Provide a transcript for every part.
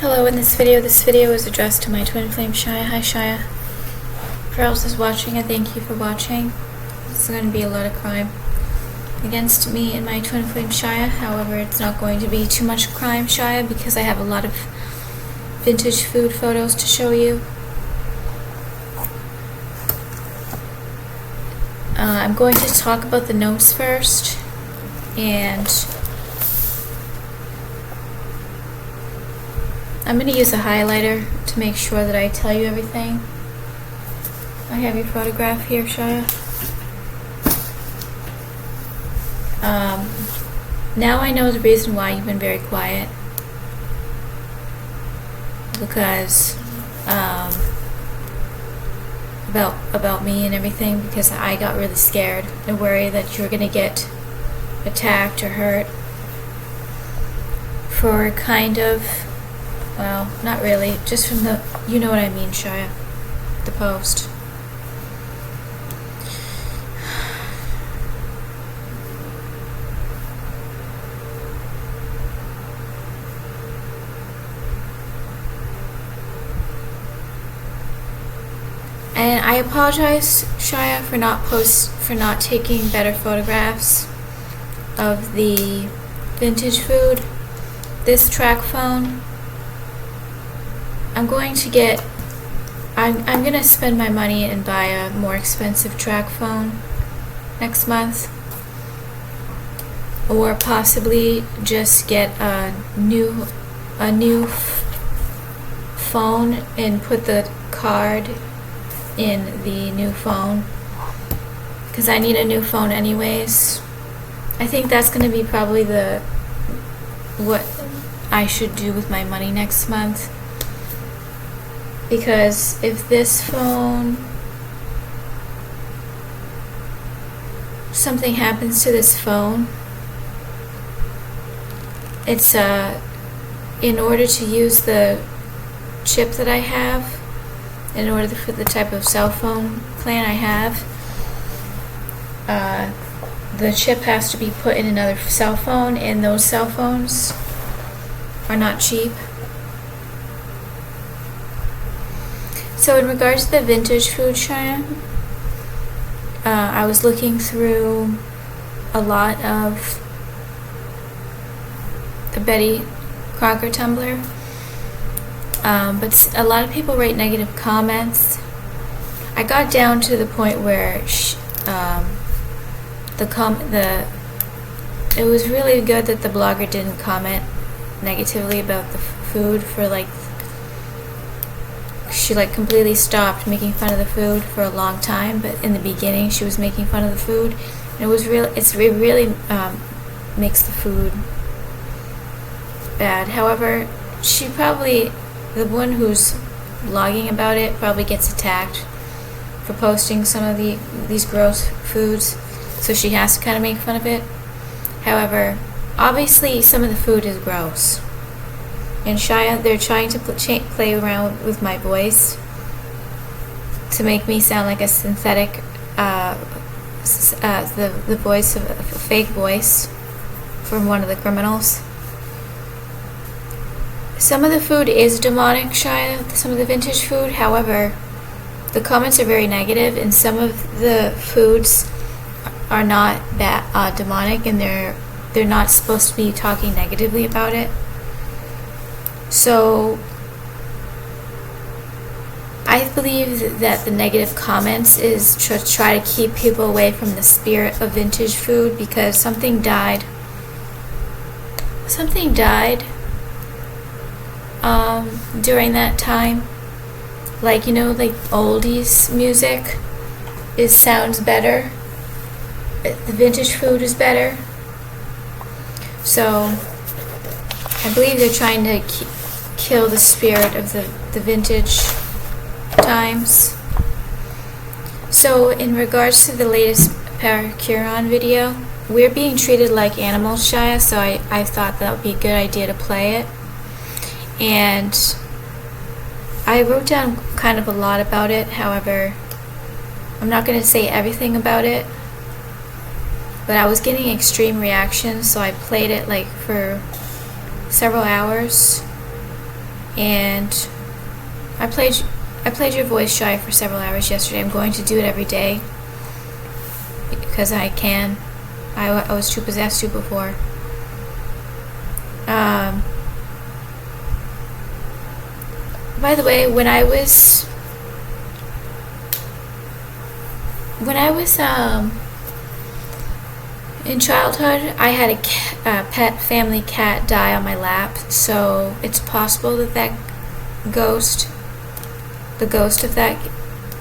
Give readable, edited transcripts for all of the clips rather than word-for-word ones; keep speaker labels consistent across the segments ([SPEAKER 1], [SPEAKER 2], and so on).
[SPEAKER 1] Hello, in this video is addressed to my twin flame Shia. Hi Shia. For Alyssa's watching, I thank you for watching. This is going to be a lot of crime against me and my twin flame Shia. However, it's not going to be too much crime, Shia, because I have a lot of vintage food photos to show you. I'm going to talk about the notes first, and I'm going to use a highlighter to make sure that I tell you everything. I have your photograph here, Shia. Now I know the reason why you've been very quiet. Because about me and everything, because I got really scared and worried that you were going to get attacked or hurt for kind of, well, not really, just from the, you know what I mean, Shia, the post. And I apologize, Shia, for not taking better photographs of the vintage food. This track phone, I'm going to spend my money and buy a more expensive track phone next month, or possibly just get a new phone and put the card in the new phone, because I need a new phone anyways. I think that's going to be probably what I should do with my money next month, because if this phone, something happens to this phone, it's in order to use the chip that I have, in order for the type of cell phone plan I have, the chip has to be put in another cell phone, and those cell phones are not cheap. So in regards to the vintage food, China, I was looking through a lot of the Betty Crocker Tumblr. But a lot of people write negative comments. I got down to the point where it was really good that the blogger didn't comment negatively about the food for she completely stopped making fun of the food for a long time. But in the beginning, she was making fun of the food, and it really makes the food bad. However, the one who's blogging about it probably gets attacked for posting some of these gross foods, so she has to kind of make fun of it. However, obviously some of the food is gross. And Shia, they're trying to play around with my voice to make me sound like a synthetic, the voice of a fake voice from one of the criminals. Some of the food is demonic, Shia, some of the vintage food. However, the comments are very negative, and some of the foods are not that demonic, and they're not supposed to be talking negatively about it. So I believe that the negative comments is to try to keep people away from the spirit of vintage food, because something died during that time. Oldies music sounds better. The vintage food is better. So I believe they're trying to kill the spirit of the vintage times. So in regards to the latest Paracuron video, we're being treated like animals, Shia, so I thought that would be a good idea to play it. And I wrote down kind of a lot about it. However, I'm not going to say everything about it, but I was getting extreme reactions, so I played it for several hours. And I played your voice, Shia, for several hours yesterday. I'm going to do it every day because I can. I was too possessed to before. By the way, when I was in childhood, I had a pet family cat die on my lap, so it's possible that the ghost of that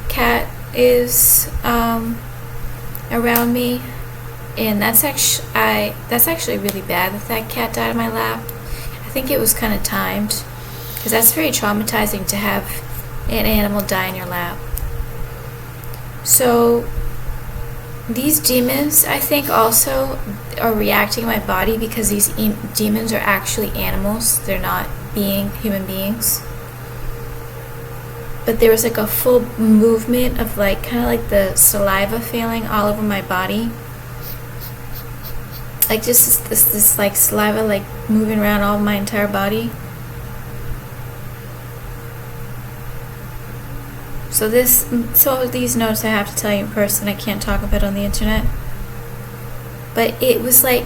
[SPEAKER 1] cat is around me, and that's actually really bad that cat died on my lap. I think it was kind of timed, because that's very traumatizing to have an animal die in your lap. So these demons, I think, also are reacting in my body because these demons are actually animals. They're not human beings. But there was like a full movement of like kind of like the saliva feeling all over my body. Like just this like saliva like moving around all my entire body. So these notes I have to tell you in person. I can't talk about it on the internet. But it was like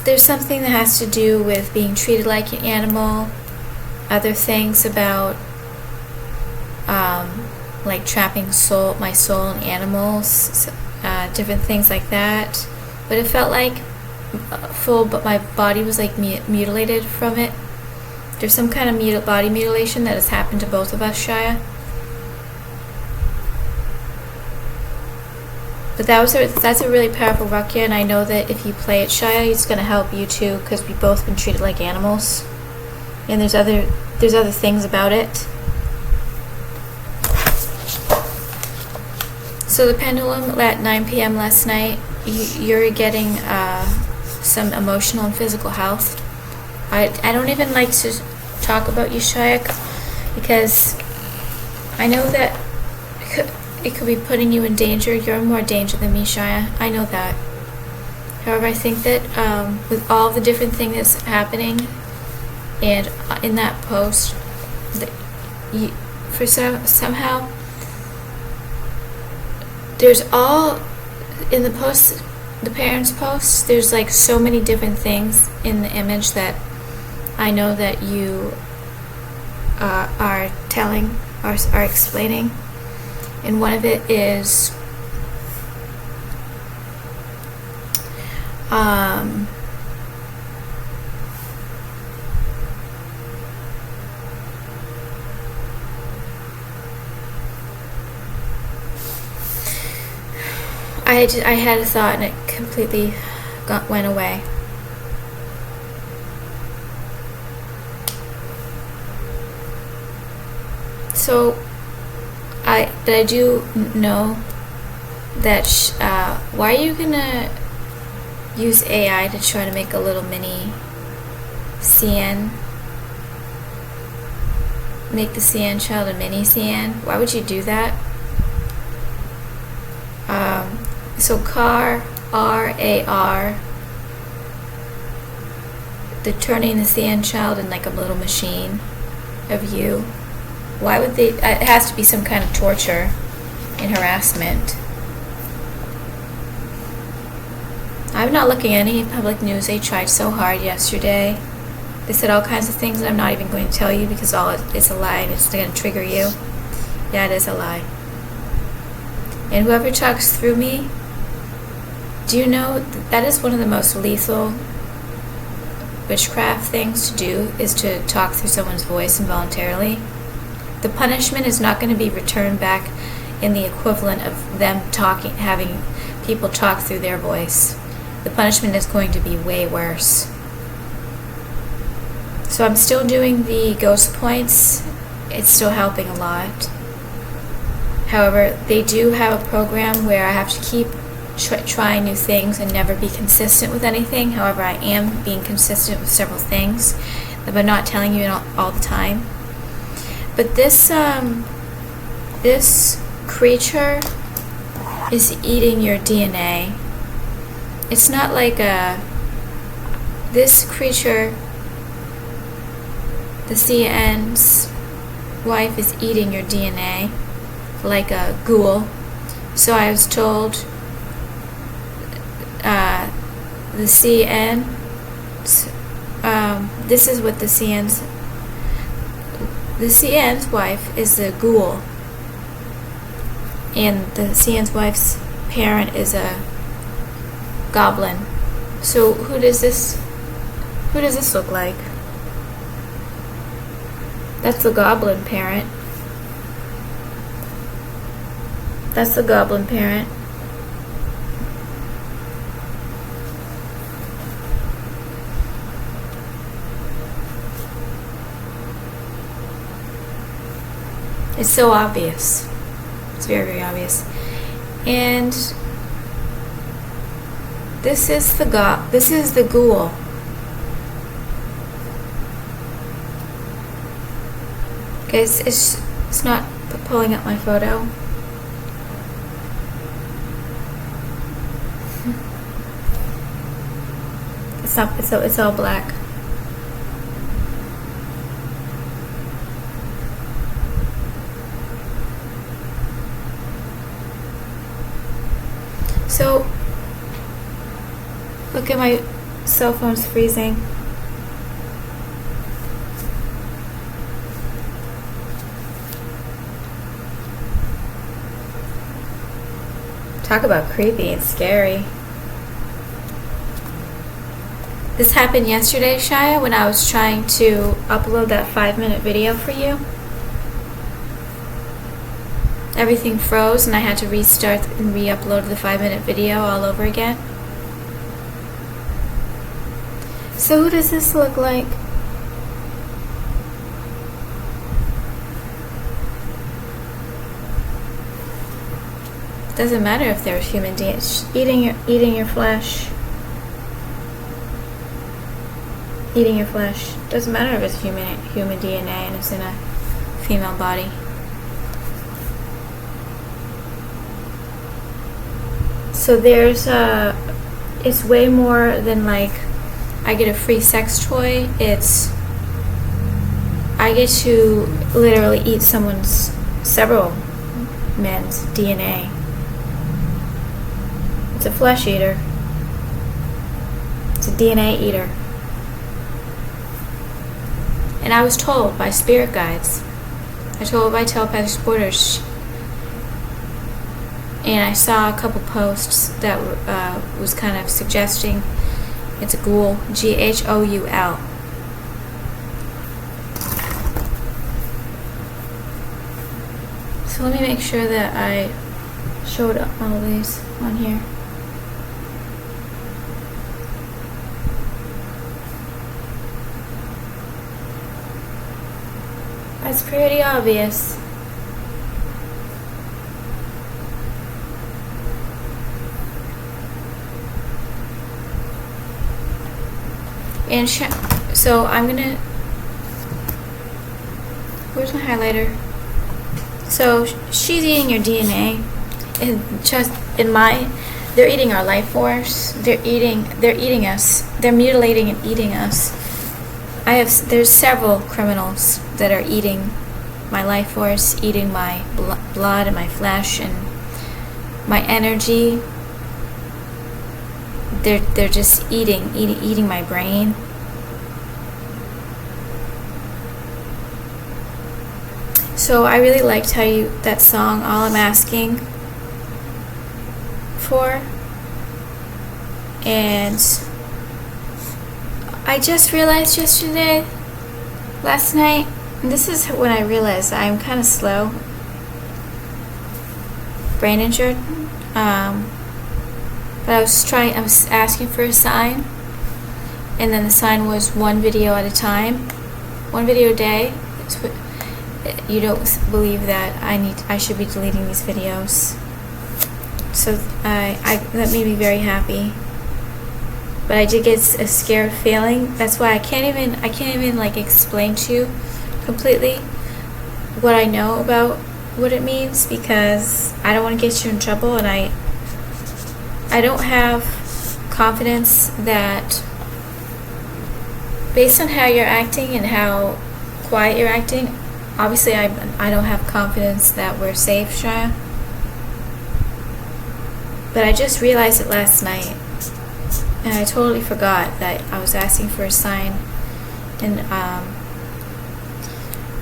[SPEAKER 1] there's something that has to do with being treated like an animal. Other things about like trapping my soul in animals, different things like that. But it felt like but my body was like mutilated from it. There's some kind of body mutilation that has happened to both of us, Shia. But that's a really powerful rukia, and I know that if you play it, Shia, it's going to help you too, because we've both been treated like animals. And there's other things about it. So the pendulum at 9 p.m. last night, you're getting some emotional and physical health. I don't even like to talk about you, Shia, because I know that it could be putting you in danger. You're in more danger than me, Shia. I know that. However, I think that with all the different things that's happening, and in that post, somehow there's all in the post, the parents' posts. There's like so many different things in the image that I know that you are telling or are explaining. And one of it is I had a thought and it completely went away. So I do know that why are you gonna use AI to try to make a little mini CN? Make the CN child a mini CN? Why would you do that? So CAR, R-A-R, they're turning the CN child in like a little machine of you. Why would they? It has to be some kind of torture and harassment. I'm not looking at any public news. They tried so hard yesterday. They said all kinds of things that I'm not even going to tell you because it's a lie and it's going to trigger you. Yeah, it is a lie. And whoever talks through me, do you know that is one of the most lethal witchcraft things to do, is to talk through someone's voice involuntarily? The punishment is not going to be returned back in the equivalent of them having people talk through their voice. The punishment is going to be way worse. So I'm still doing the ghost points. It's still helping a lot. However, they do have a program where I have to keep trying new things and never be consistent with anything. However, I am being consistent with several things, but not telling you all the time. But this creature is eating your DNA. It's not like this creature the CN's wife is eating your DNA like a ghoul. So I was told the CN, this is what the CN's wife is a ghoul, and the CN's wife's parent is a goblin. So who does this look like? That's the goblin parent. That's the goblin parent. It's so obvious. It's very, very obvious. And this is the ghoul. Guys, it's not pulling up my photo. It's all black. So, look at my cell phone's freezing. Talk about creepy and scary. This happened yesterday, Shia, when I was trying to upload that 5-minute video for you. Everything froze and I had to restart and re-upload the 5-minute video all over again. So who does this look like? Doesn't matter if they're human DNA. Eating your flesh. Eating your flesh. Doesn't matter if it's human DNA and it's in a female body. So there's it's way more than like I get a free sex toy. I get to literally eat several men's DNA. It's a flesh eater. It's a DNA eater. And I was told by spirit guides. I told by telepathic supporters. And I saw a couple posts that was kind of suggesting it's a ghoul. Ghoul. So let me make sure that I showed up all these on here. That's pretty obvious. And so I'm gonna. Where's my highlighter? So she's eating your DNA, and just they're eating our life force. They're eating us. They're mutilating and eating us. There's several criminals that are eating my life force, eating my blood and my flesh and my energy. They're just eating my brain. So I really liked that song, All I'm Asking For. And I just realized last night, and this is when I realized I'm kind of slow, brain injured. But I was asking for a sign, and then the sign was one video at a time, one video a day. You don't believe that I should be deleting these videos. So that made me very happy. But I did get a scared feeling. That's why I can't even like explain to you completely what I know about what it means, because I don't want to get you in trouble, and I don't have confidence that based on how you're acting and how quiet you're acting. Obviously, I don't have confidence that we're safe, Shia. But I just realized it last night. And I totally forgot that I was asking for a sign. And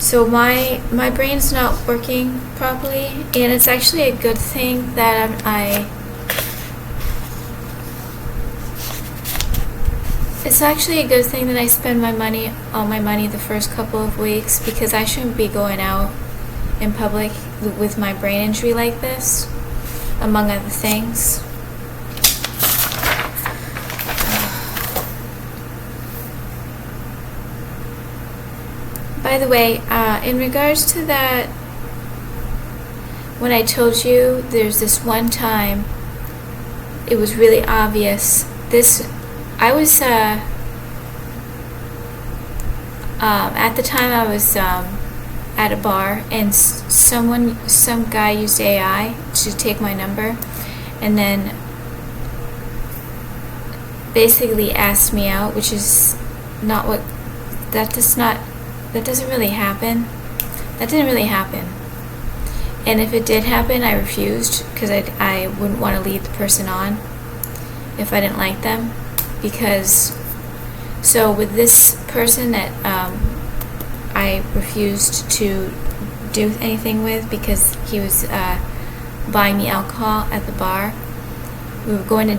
[SPEAKER 1] so my brain's not working properly. And it's actually a good thing that It's actually a good thing that I spend all my money the first couple of weeks, because I shouldn't be going out in public with my brain injury like this, among other things. By the way, in regards to that, when I told you there's this one time, it was really obvious. I was, at the time I was at a bar, and some guy used AI to take my number, and then basically asked me out, which is not what, that doesn't really happen. That didn't really happen. And if it did happen, I refused, because I wouldn't want to lead the person on if I didn't like them. Because, so with this person that I refused to do anything with, because he was buying me alcohol at the bar. We were going to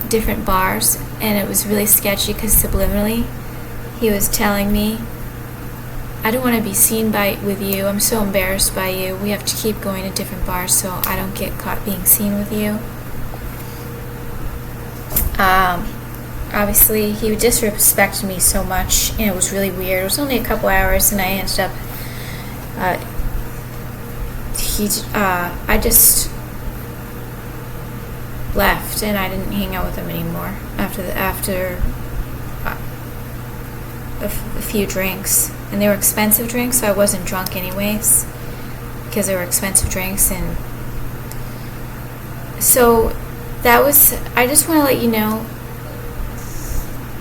[SPEAKER 1] different bars, and it was really sketchy, because subliminally he was telling me, I don't want to be seen with you. I'm so embarrassed by you. We have to keep going to different bars so I don't get caught being seen with you. Obviously, he disrespected me so much, and it was really weird. It was only a couple hours, and I ended up, I just left, and I didn't hang out with him anymore after a few drinks. And they were expensive drinks, so I wasn't drunk anyways, because they were expensive drinks. And so I just want to let you know,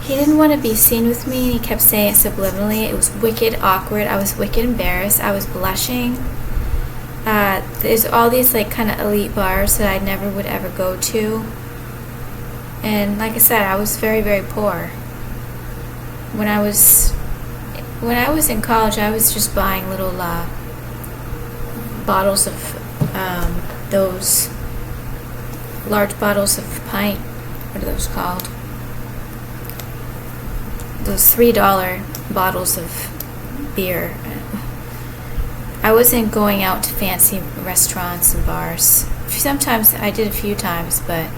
[SPEAKER 1] he didn't want to be seen with me, and he kept saying it subliminally. It was wicked awkward. I was wicked embarrassed. I was blushing. There's all these like kind of elite bars that I never would ever go to. And like I said, I was very, very poor. When I was in college, I was just buying little bottles of those large bottles of pint. What are those called? Those $3 bottles of beer. I wasn't going out to fancy restaurants and bars. Sometimes I did a few times, but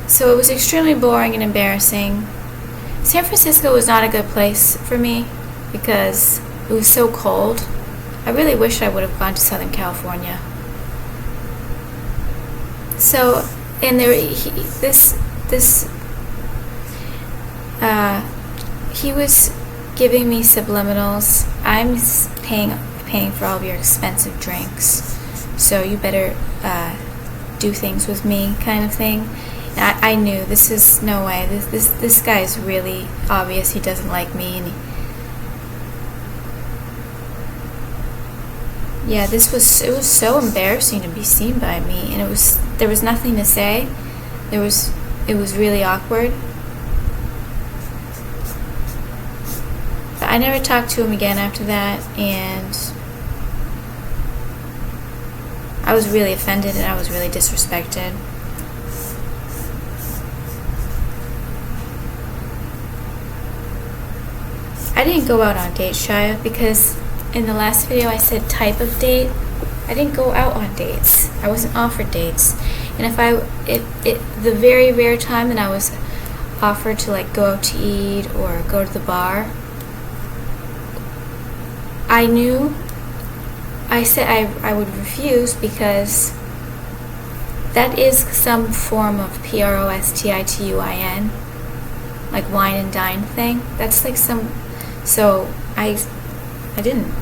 [SPEAKER 1] so it was extremely boring and embarrassing. San Francisco was not a good place for me because it was so cold. I really wish I would have gone to Southern California. So, and he was giving me subliminals. I'm paying for all of your expensive drinks, so you better do things with me, kind of thing. And I knew this is no way. This guy is really obvious. He doesn't like me, and it was so embarrassing to be seen by me, and there was nothing to say. It was really awkward. But I never talked to him again after that, and I was really offended, and I was really disrespected. I didn't go out on dates, Shia, because in the last video I said type of date. I didn't go out on dates. I wasn't offered dates. And the very rare time that I was offered to like go out to eat or go to the bar, I knew, I said I would refuse, because that is some form of PROSTITUIN, like wine and dine thing. That's like so I didn't.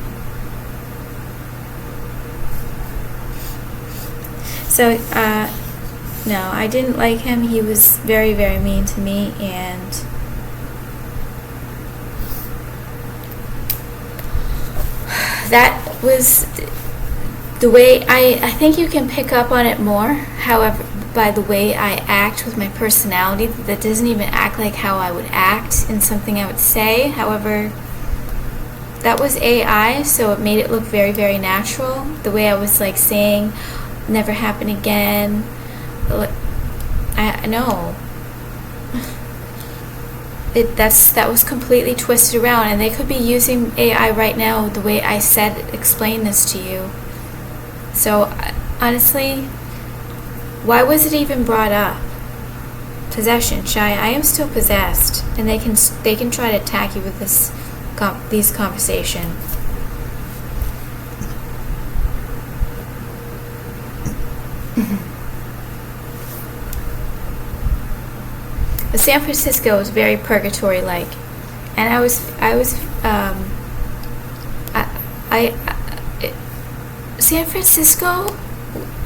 [SPEAKER 1] So, no, I didn't like him. He was very, very mean to me, and that was the way I think you can pick up on it more, however, by the way I act with my personality that doesn't even act like how I would act in something I would say. However, that was AI, so it made it look very, very natural. The way I was like saying, never happen again. I know. That was completely twisted around, and they could be using AI right now the way I explained this to you. So honestly, why was it even brought up? Possession, shy. I am still possessed, and they can try to attack you with these conversation. But San Francisco is very purgatory-like, and San Francisco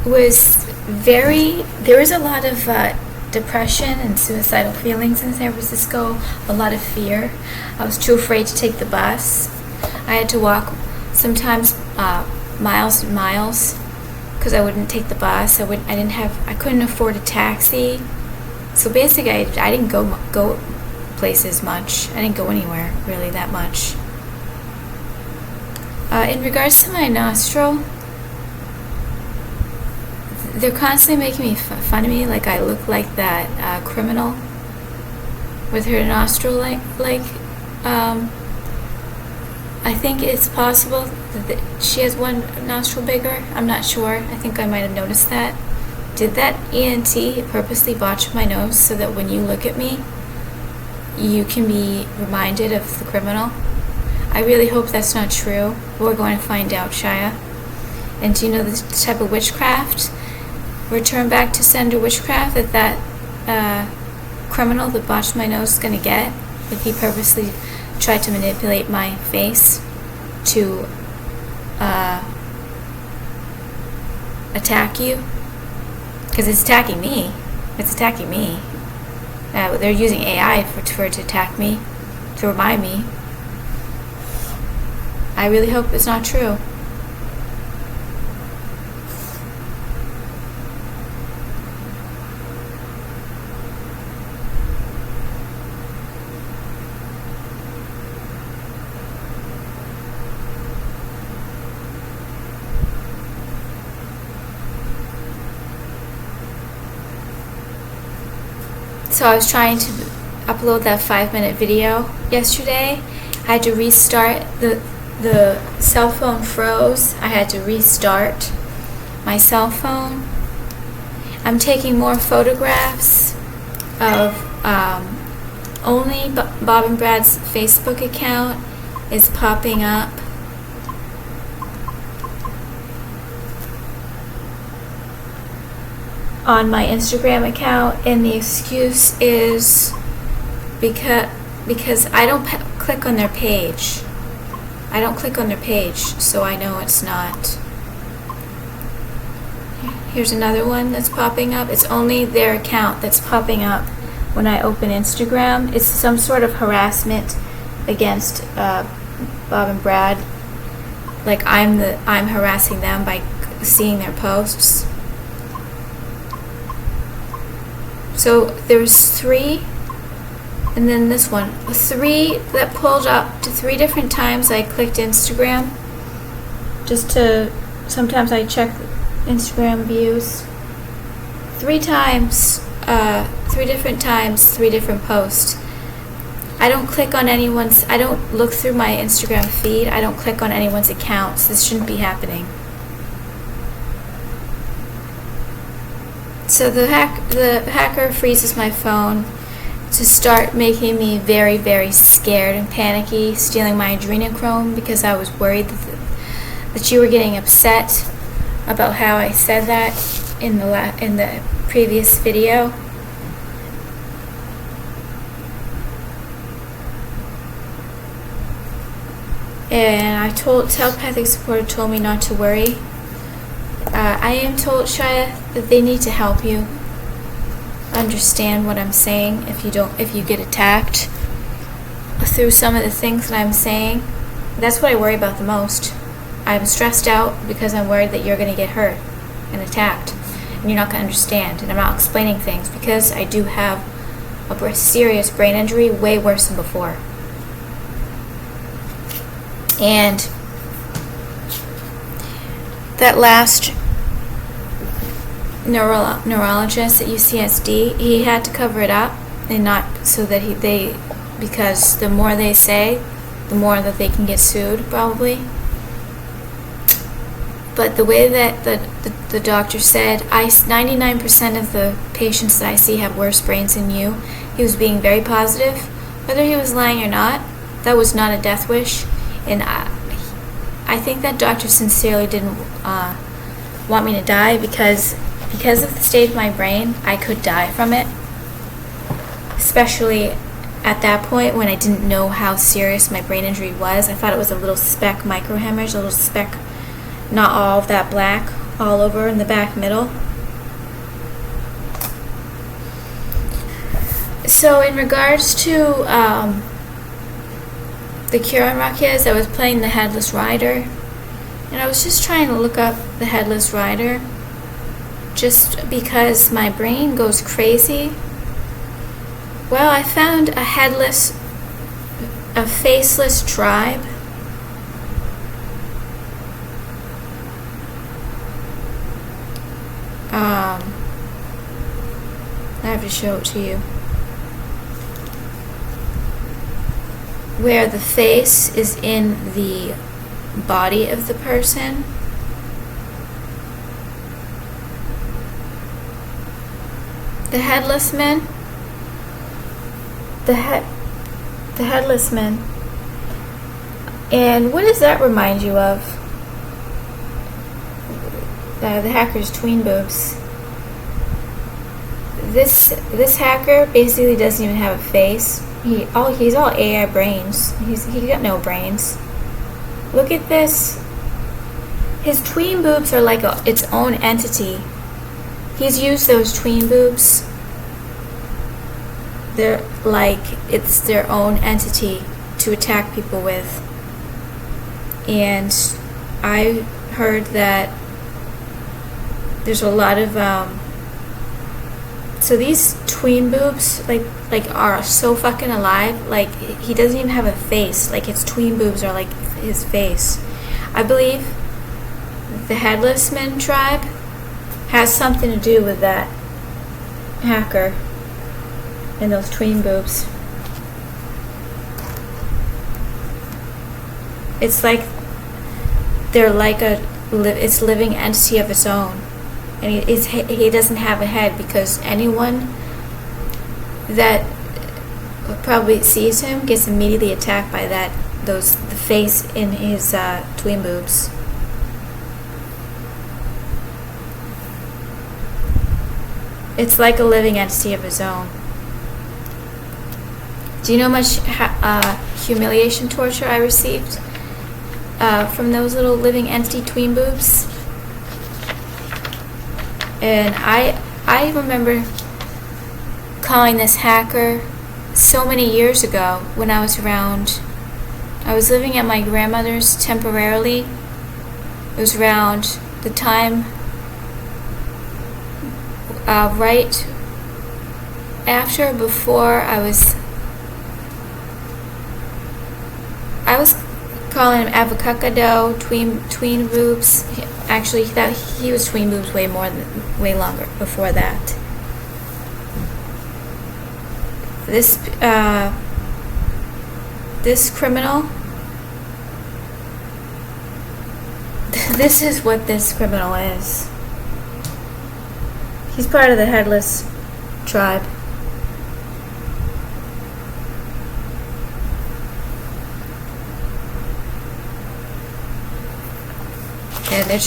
[SPEAKER 1] was there was a lot of depression and suicidal feelings in San Francisco, a lot of fear. I was too afraid to take the bus. I had to walk sometimes miles and miles because I wouldn't take the bus. I couldn't afford a taxi. So basically I didn't go places much. I didn't go anywhere really that much. In regards to my nostril, they're constantly making me fun of me, like I look like that criminal with her nostril I think it's possible that she has one nostril bigger. I'm not sure. I think I might have noticed that. Did that ENT purposely botch my nose so that when you look at me, you can be reminded of the criminal? I really hope that's not true. We're going to find out, Shia. And do you know the type of witchcraft? Return back to sender witchcraft that criminal that botched my nose is going to get if he purposely tried to manipulate my face to attack you. Because it's attacking me. It's attacking me. They're using AI for it to attack me, to remind me. I really hope it's not true. So I was trying to upload that 5-minute video yesterday. I had to restart. The cell phone froze. I had to restart my cell phone. I'm taking more photographs of only Bob and Brad's Facebook account is popping up. On my Instagram account, and the excuse is because I don't click on their page. I don't click on their page, so I know it's not. Here's another one that's popping up. It's only their account that's popping up when I open Instagram. It's some sort of harassment against Bob and Brad. Like I'm harassing them by seeing their posts. So there's 3, and then this one. 3 that pulled up to 3 different times I clicked Instagram. Sometimes I check Instagram views. 3 times, 3 different times, 3 different posts. I don't look through my Instagram feed. I don't click on anyone's accounts. This shouldn't be happening. So the hacker freezes my phone to start making me very, very scared and panicky, stealing my adrenochrome because I was worried that you were getting upset about how I said that in the previous video. And telepathic supporter told me not to worry. I am told, Shia, that they need to help you understand what I'm saying if you get attacked through some of the things that I'm saying. That's what I worry about the most. I'm stressed out because I'm worried that you're going to get hurt and attacked, and you're not going to understand, and I'm not explaining things because I do have a serious brain injury, way worse than before. And that last neurologist at UCSD, he had to cover it up, and not so that because the more they say, the more that they can get sued, probably. But the way that the doctor said, 99% of the patients that I see have worse brains than you, he was being very positive. Whether he was lying or not, that was not a death wish. And I think that doctor sincerely didn't want me to die because of the state of my brain, I could die from it. Especially at that point when I didn't know how serious my brain injury was. I thought it was a little speck microhemorrhage, a little speck, not all of that black, all over in the back middle. So in regards to the cure on Raquez, I was playing the Headless Rider, and I was just trying to look up the Headless Rider just because my brain goes crazy. Well, I found a faceless tribe. I have to show it to you. Where the face is in the body of the person. The headless men. The headless men. And what does that remind you of? The hacker's tween boobs. This hacker basically doesn't even have a face. He's all AI brains. He's got no brains. Look at this. His tween boobs are like its own entity. He's used those tween boobs. They're like it's their own entity to attack people with. And I heard that there's a lot of so these tween boobs like are so fucking alive. Like he doesn't even have a face. Like his tween boobs are like his face. I believe the Headless Men tribe has something to do with that hacker and those tween boobs. It's like they're like it's living entity of its own. And he doesn't have a head because anyone that probably sees him gets immediately attacked by the face in his tween boobs. It's like a living entity of his own. Do you know how much humiliation torture I received from those little living entity tween boobs? And I remember calling this hacker so many years ago when I was living at my grandmother's temporarily. It was around the time right after, before I was calling him avocado tween boobs. Actually, he was tween boobs way longer before that. This criminal. This is what this criminal is. He's part of the Headless tribe. And they're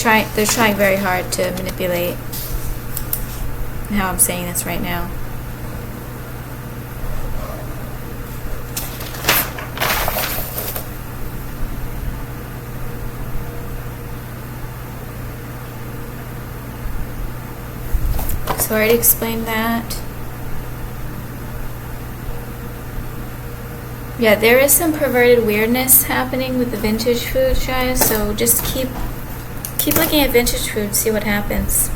[SPEAKER 1] trying very hard to manipulate how I'm saying this right now. So I already explained that. Yeah, there is some perverted weirdness happening with the vintage food, Shia, so just keep looking at vintage food, see what happens.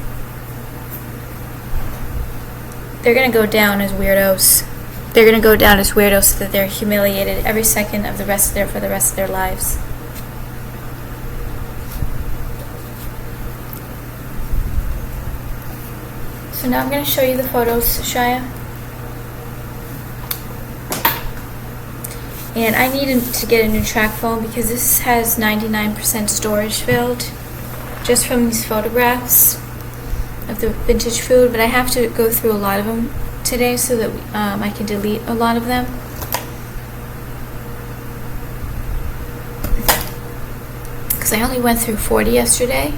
[SPEAKER 1] They're gonna go down as weirdos. They're gonna go down as weirdos so that they're humiliated every second of the rest of their lives. So now I'm gonna show you the photos, Shia. And I need to get a new track phone because this has 99% storage filled just from these photographs of the vintage food, but I have to go through a lot of them today so that I can delete a lot of them. Because I only went through 40 yesterday.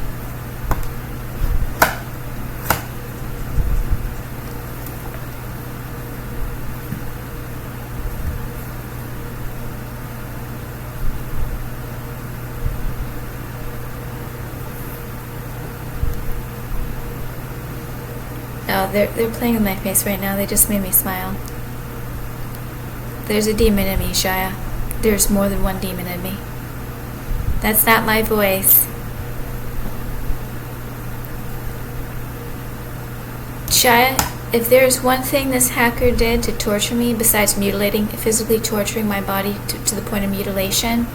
[SPEAKER 1] Oh, they're playing in my face right now. They just made me smile. There's a demon in me, Shia. There's more than one demon in me. That's not my voice. Shia, if there's one thing this hacker did to torture me, besides physically torturing my body to the point of mutilation,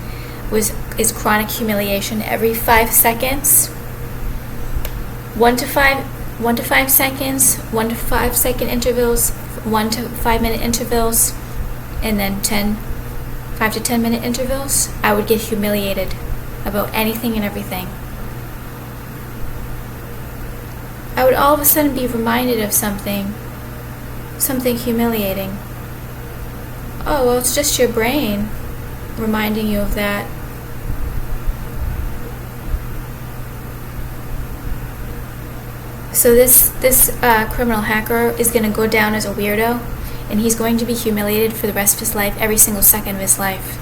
[SPEAKER 1] is chronic humiliation every 5 seconds. 1 to 5 seconds, 1 to 5 second intervals, 1 to 5 minute intervals, and then 5 to 10 minute intervals. I would get humiliated about anything and everything. I would all of a sudden be reminded of something humiliating. Oh, well, it's just your brain reminding you of that. So this criminal hacker is going to go down as a weirdo, and he's going to be humiliated for the rest of his life, every single second of his life.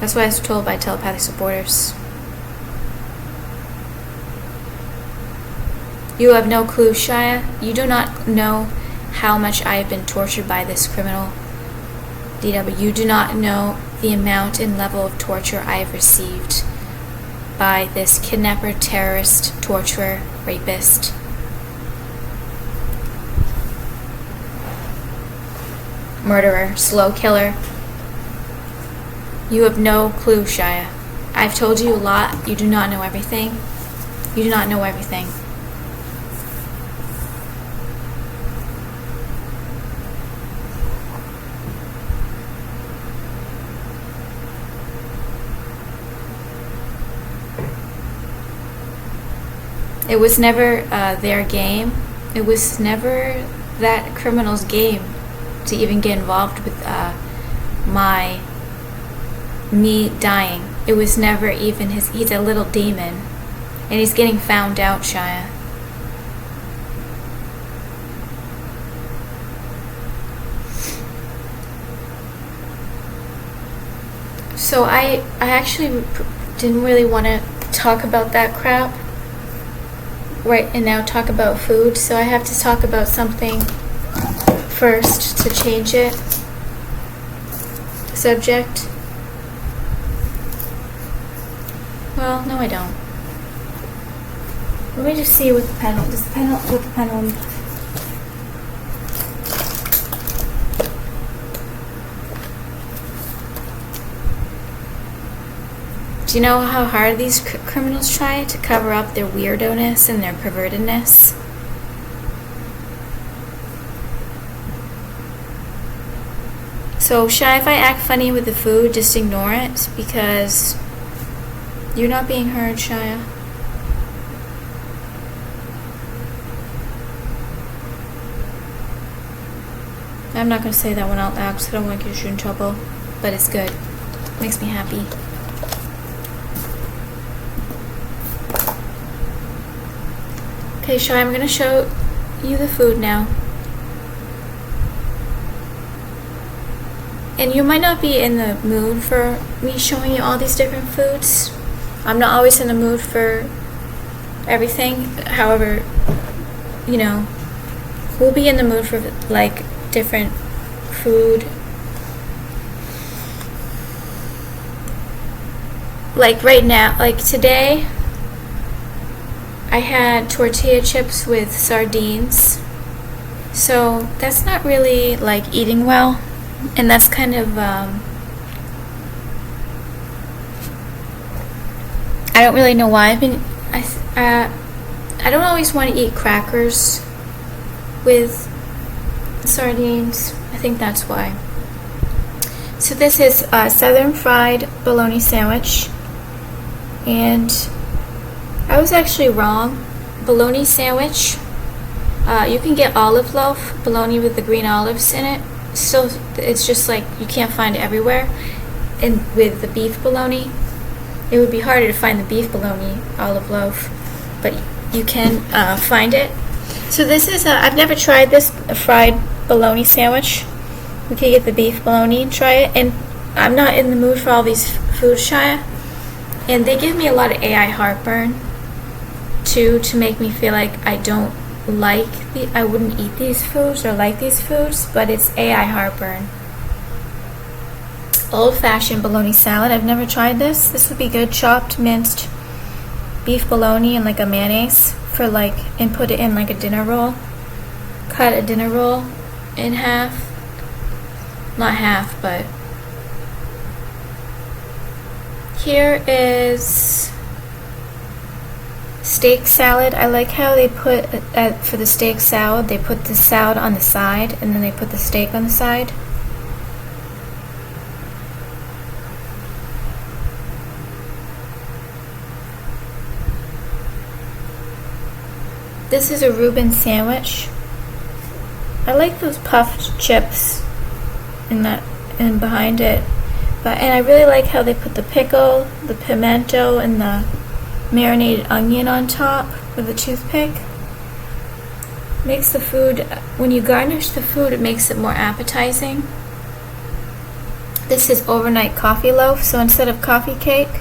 [SPEAKER 1] That's what I was told by telepathic supporters. You have no clue, Shia. You do not know how much I have been tortured by this criminal. DW, you do not know the amount and level of torture I have received by this kidnapper, terrorist, torturer, rapist. Murderer, slow killer. You have no clue, Shia. I've told you a lot. You do not know everything. You do not know everything. It was never their game. It was never that criminal's game to even get involved with me dying. It was never even his. He's a little demon, and he's getting found out, Shia. So I actually didn't really want to talk about that crap right and now, talk about food, so I have to talk about something first to change it. Subject. Well, no, I don't. Let me just see what the pendulum. What the pendulum. Do you know how hard these criminals try to cover up their weirdo-ness and their pervertedness? So, Shia, if I act funny with the food, just ignore it, because you're not being heard, Shia. I'm not going to say that one out loud because I don't want to get you in trouble, but it's good. It makes me happy. Okay, Shai, I'm going to show you the food now. And you might not be in the mood for me showing you all these different foods. I'm not always in the mood for everything. However, you know, we'll be in the mood for like different food like right now, like today, I had tortilla chips with sardines. So that's not really like eating well, and that's kind of I don't really know why. I don't always want to eat crackers with sardines. I think that's why. So this is a southern fried bologna sandwich, and I was actually wrong. Bologna sandwich. You can get olive loaf bologna with the green olives in it. So it's just like you can't find it everywhere. And with the beef bologna, it would be harder to find the beef bologna olive loaf, but you can find it. So this is I've never tried this fried bologna sandwich. We could get the beef bologna and try it. And I'm not in the mood for all these foods, Shia. And they give me a lot of AI heartburn too, to make me feel like I wouldn't eat these foods or like these foods, but it's AI heartburn. Old-fashioned bologna salad. I've never tried this. This would be good. Chopped, minced beef bologna and like a mayonnaise for like, and put it in like a dinner roll. Cut a dinner roll in half. Not half, but here is steak salad. I like how they put for the steak salad, they put the salad on the side and then they put the steak on the side. This is a Reuben sandwich. I like those puffed chips and behind it, and I really like how they put the pickle, the pimento, and the marinated onion on top with a toothpick. Makes the food, when you garnish the food, it makes it more appetizing. This is overnight coffee loaf. So instead of coffee cake,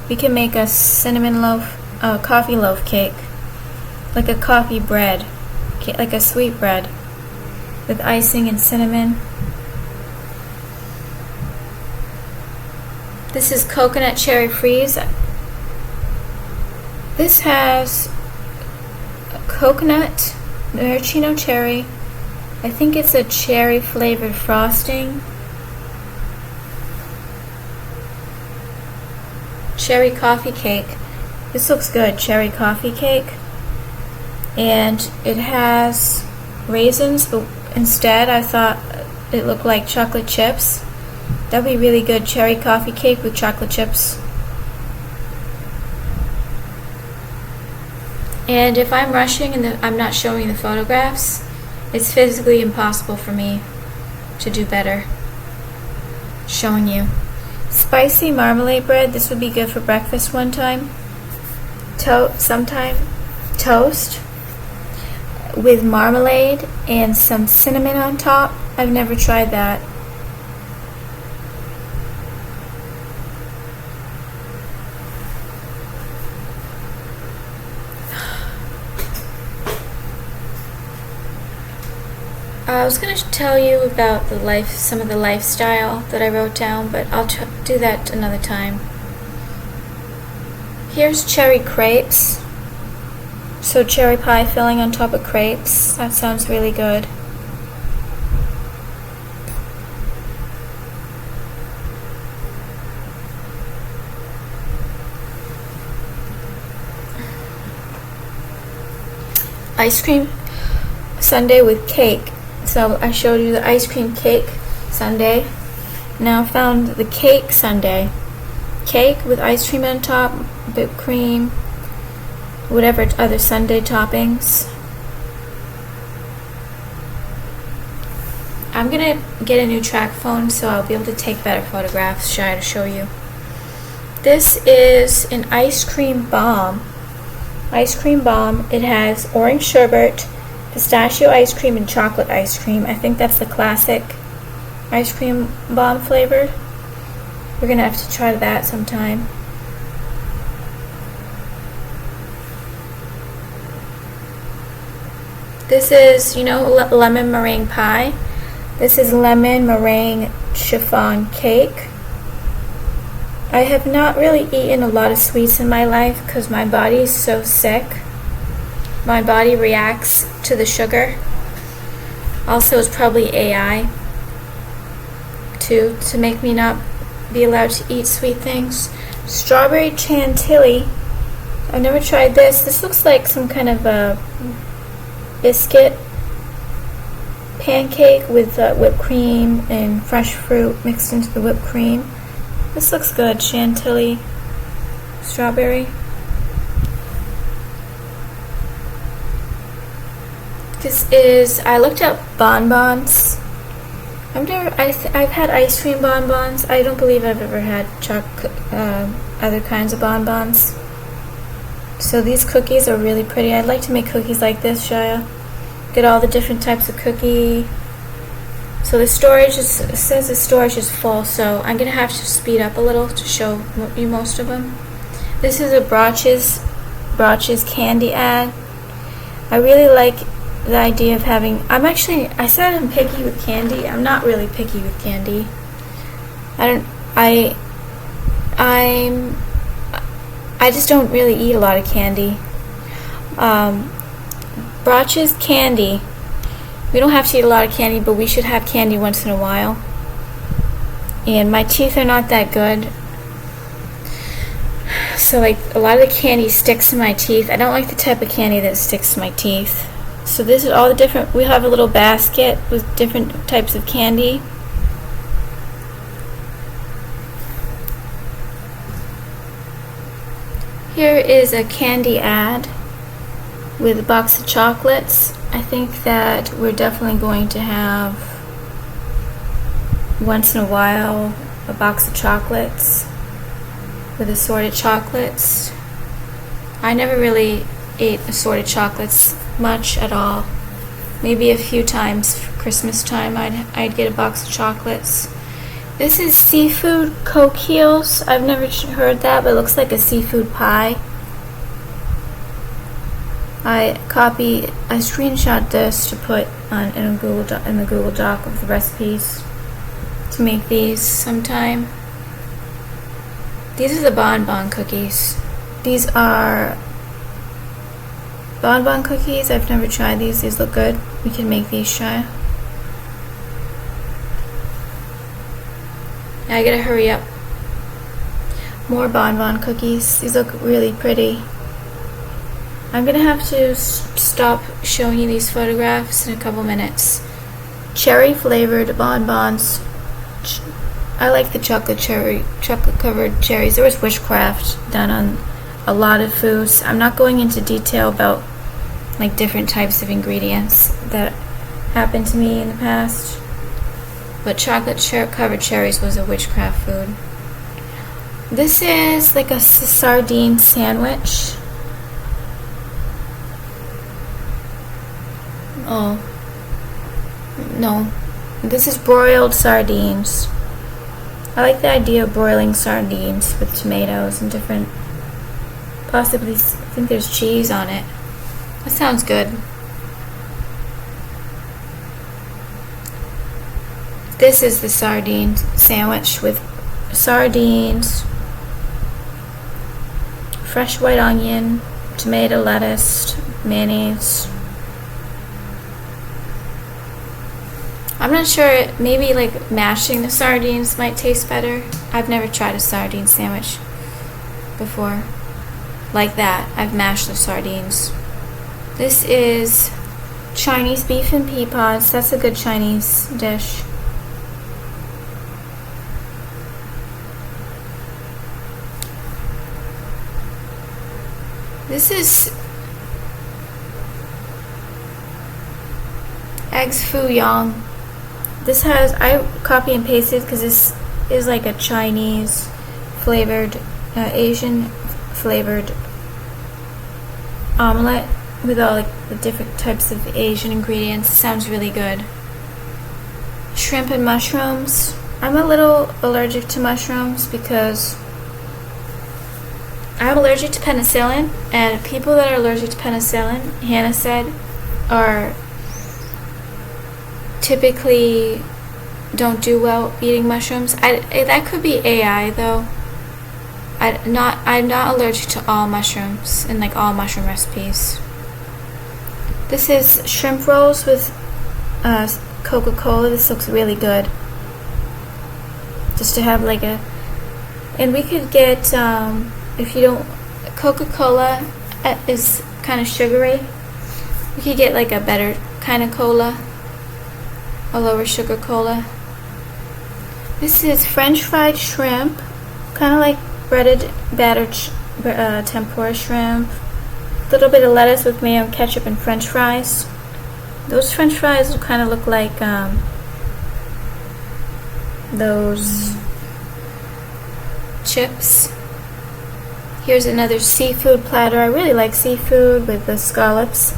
[SPEAKER 1] we can make a cinnamon loaf, coffee loaf cake, like a coffee bread, like a sweet bread with icing and cinnamon. This is coconut cherry freeze. This has coconut, maraschino cherry. I think it's a cherry flavored frosting. Cherry coffee cake. This looks good, cherry coffee cake. And it has raisins, but instead I thought it looked like chocolate chips. That would be really good, cherry coffee cake with chocolate chips. And if I'm rushing and I'm not showing the photographs, it's physically impossible for me to do better showing you. Spicy marmalade bread. This would be good for breakfast one time. Sometime toast with marmalade and some cinnamon on top. I've never tried that. I was going to tell you about some of the lifestyle that I wrote down, but I'll do that another time. Here's cherry crepes. So cherry pie filling on top of crepes. That sounds really good. Ice cream sundae with cake. So I showed you the ice cream cake sundae. Now I found the cake sundae. Cake with ice cream on top, whipped cream, whatever other sundae toppings. I'm gonna get a new track phone so I'll be able to take better photographs, to show you. This is an ice cream bomb. Ice cream bomb. It has orange sherbet, pistachio ice cream, and chocolate ice cream. I think that's the classic ice cream bomb flavor. We're gonna have to try that sometime. This is, lemon meringue pie. This is lemon meringue chiffon cake. I have not really eaten a lot of sweets in my life because my body is so sick. My body reacts to the sugar. Also, it's probably AI too, to make me not be allowed to eat sweet things. Strawberry chantilly. I've never tried this. This looks like some kind of a biscuit pancake with whipped cream and fresh fruit mixed into the whipped cream. This looks good. Chantilly, strawberry. This is, I looked up bonbons. I've had ice cream bonbons. I don't believe I've ever had other kinds of bonbons. So these cookies are really pretty. I'd like to make cookies like this, Shia. Get all the different types of cookie. So the storage is, it says the storage is full, so I'm going to have to speed up a little to show you most of them. This is a Broches candy ad. I really like the idea of having, I said I'm picky with candy. I'm not really picky with candy. I just don't really eat a lot of candy. Broches candy. We don't have to eat a lot of candy, but we should have candy once in a while. And my teeth are not that good. So like a lot of the candy sticks to my teeth. I don't like the type of candy that sticks to my teeth. So this is all the different, we have a little basket with different types of candy. Here is a candy ad with a box of chocolates. I think that we're definitely going to have, once in a while, a box of chocolates with assorted chocolates. I never really ate assorted chocolates much at all. Maybe a few times for Christmas time I'd get a box of chocolates. This is seafood coquilles. I've never heard that, but it looks like a seafood pie. I screenshot this to put on in the Google Doc of the recipes to make these sometime. These are the bonbon cookies. These are bonbon cookies. I've never tried these. These look good. We can make these, try. I gotta hurry up. More bonbon cookies. These look really pretty. I'm gonna have to stop showing you these photographs in a couple minutes. Cherry flavored bonbons. I like the chocolate covered cherries. There was witchcraft done on a lot of foods. I'm not going into detail about like different types of ingredients that happened to me in the past, but chocolate covered cherries was a witchcraft food. This is like a sardine sandwich. Oh, no. This is broiled sardines. I like the idea of broiling sardines with tomatoes and different, possibly, I think there's cheese on it. That sounds good. This is the sardine sandwich with sardines, fresh white onion, tomato, lettuce, mayonnaise. I'm not sure, maybe like mashing the sardines might taste better. I've never tried a sardine sandwich before. Like that, I've mashed the sardines. This is Chinese beef and pea pods. That's a good Chinese dish. This is eggs foo young. This has, I copy and pasted because this is like a Chinese flavored, Asian flavored omelet with all like the different types of Asian ingredients. It sounds really good. Shrimp and mushrooms. I'm a little allergic to mushrooms because I'm allergic to penicillin, and people that are allergic to penicillin, Hannah said, are typically don't do well eating mushrooms. That could be AI though. I'm not allergic to all mushrooms and like all mushroom recipes. This is shrimp rolls with Coca-Cola. This looks really good. Just to have like a, and we could get if you don't, Coca-Cola is kind of sugary. We could get like a better kind of cola, a lower sugar cola. This is French fried shrimp, kind of like breaded battered tempura shrimp. A little bit of lettuce with mayo, ketchup, and French fries. Those French fries kind of look like those chips. Here's another seafood platter. I really like seafood with the scallops,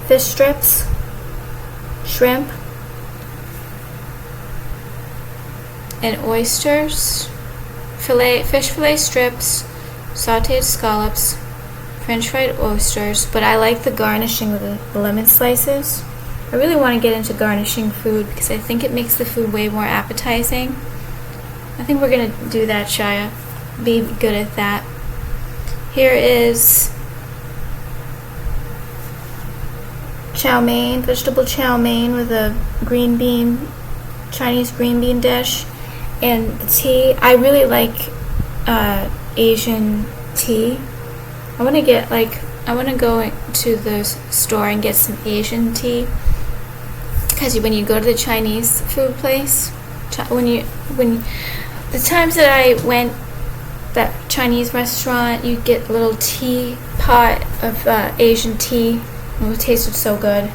[SPEAKER 1] fish strips, shrimp, and oysters, fish fillet strips, sauteed scallops, French fried oysters. But I like the garnishing with the lemon slices. I really want to get into garnishing food because I think it makes the food way more appetizing. I think we're going to do that, Shia. Be good at that. Here is chow mein, vegetable chow mein with a green bean, Chinese green bean dish. And the tea, I really like Asian tea. I want to go to the store and get some Asian tea. Because when you go to the Chinese food place, when the times that I went that Chinese restaurant, you get a little tea pot of Asian tea. Oh, it tasted so good.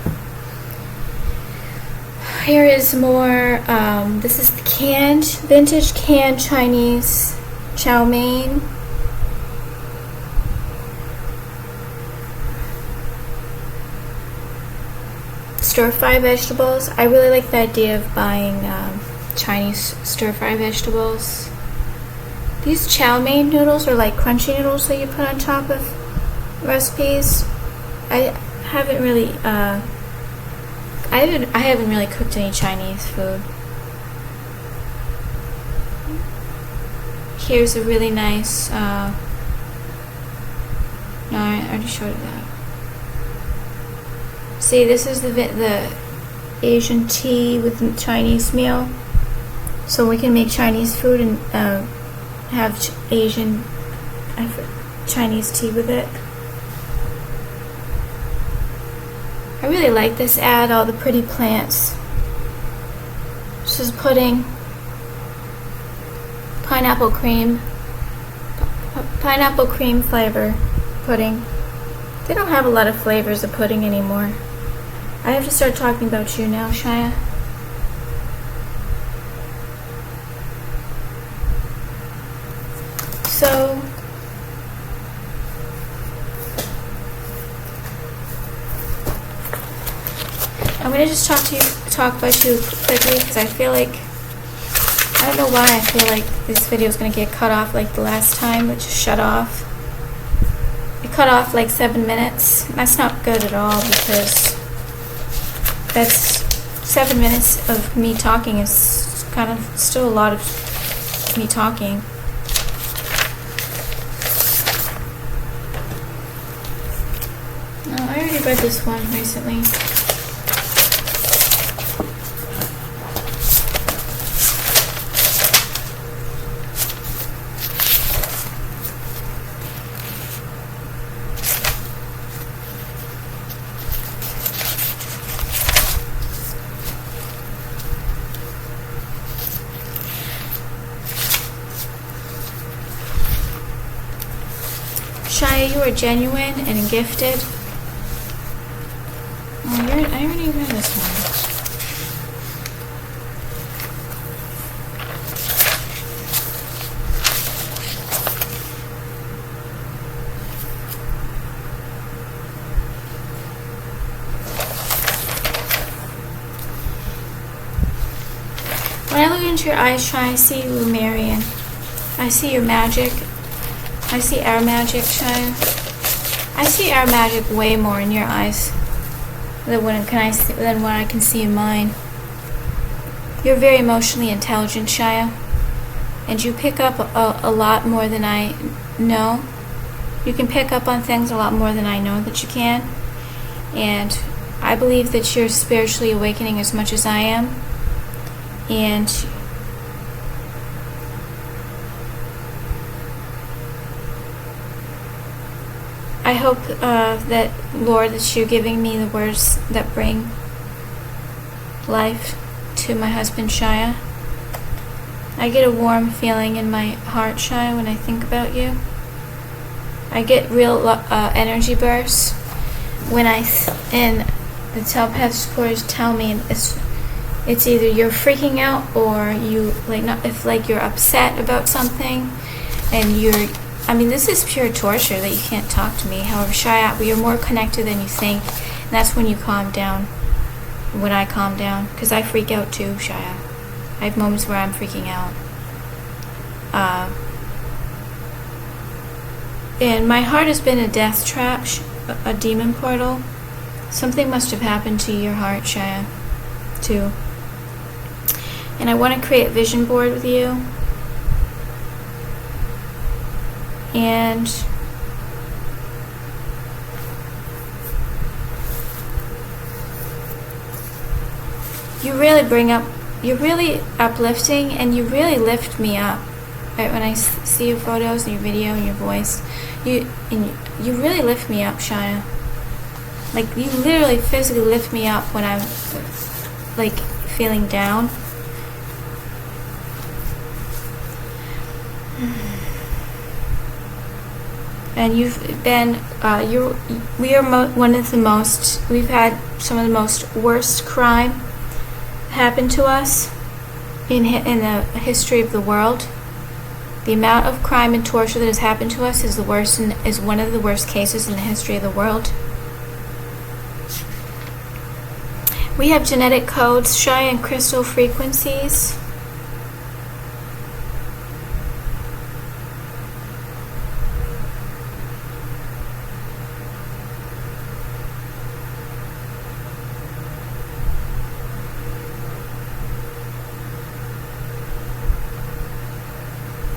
[SPEAKER 1] Here is more, this is the vintage canned Chinese chow mein. Stir-fry vegetables. I really like the idea of buying Chinese stir-fry vegetables. These chow mein noodles are like crunchy noodles that you put on top of recipes. I haven't really cooked any Chinese food. Here's a really nice no, I already showed you that. See, this is the Asian tea with the Chinese meal. So we can make Chinese food and have Chinese tea with it. I really like this ad, all the pretty plants. This is pudding, pineapple cream flavor pudding. They don't have a lot of flavors of pudding anymore. I have to start talking about you now, Shia. So, I'm going to just talk about you quickly because I feel like, I don't know why I feel like this video is going to get cut off like the last time, which just shut off. It cut off like 7 minutes. That's not good at all because that's 7 minutes of me talking is kind of still a lot of me talking. Oh, I already read this one recently. Shia, you are genuine and gifted. Oh, I already read this one. When I look into your eyes, Shia, I see you, Marion. I see your magic. I see our magic, Shia. I see our magic way more in your eyes than what I can see in mine. You're very emotionally intelligent, Shia. and you pick up a lot more than I know. You can pick up on things a lot more than I know that you can. And I believe that you're spiritually awakening as much as I am. And I hope that, Lord, that you're giving me the words that bring life to my husband, Shia. I get a warm feeling in my heart, Shia, when I think about you. I get real energy bursts when and the telepath supporters tell me it's either you're freaking out or you if you're upset about something, and this is pure torture that you can't talk to me. However, Shia, you're more connected than you think, and that's when you calm down. When I calm down, because I freak out too, Shia. I have moments where I'm freaking out. And my heart has been a death trap, a demon portal. Something must have happened to your heart, Shia, too. And I want to create a vision board with you. And you're really uplifting, and you really lift me up. Right, when I see your photos and your video and your voice, you really lift me up, Shia. Like, you literally physically lift me up when I'm like feeling down. And you've been we've had some of the most worst crime happen to us in the history of the world. The amount of crime and torture that has happened to us is one of the worst cases in the history of the world. We have genetic codes, Shia, and crystal frequencies.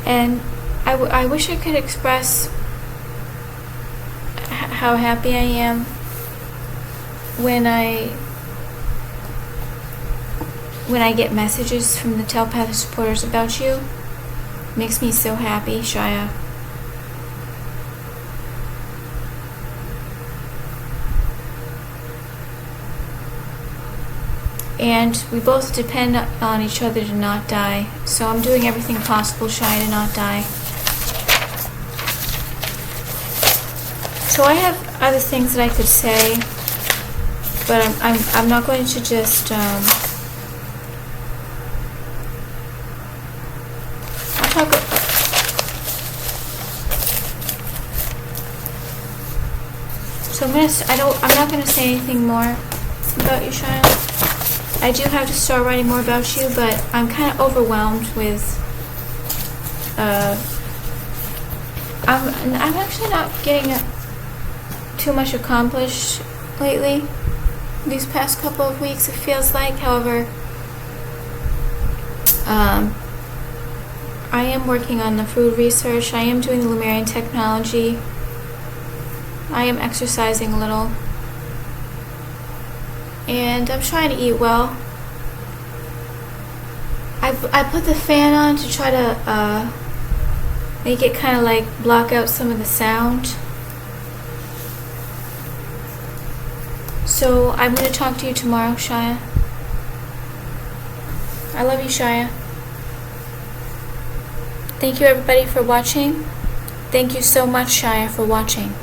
[SPEAKER 1] And I wish I could express how happy I am when I get messages from the telepathic supporters about you. It makes me so happy, Shia. And we both depend on each other to not die. So I'm doing everything possible, Shia, to not die. So I have other things that I could say, but I'm not going to just I'll talk. So I'm not gonna say anything more about you, Shia. I do have to start writing more about you, but I'm kind of overwhelmed with. I'm actually not getting too much accomplished lately. These past couple of weeks, it feels like. However, I am working on the food research. I am doing the Lemurian technology. I am exercising a little. And I'm trying to eat well. I put the fan on to try to make it kind of like block out some of the sound. So I'm going to talk to you tomorrow, Shia. I love you, Shia. Thank you, everybody, for watching. Thank you so much, Shia, for watching.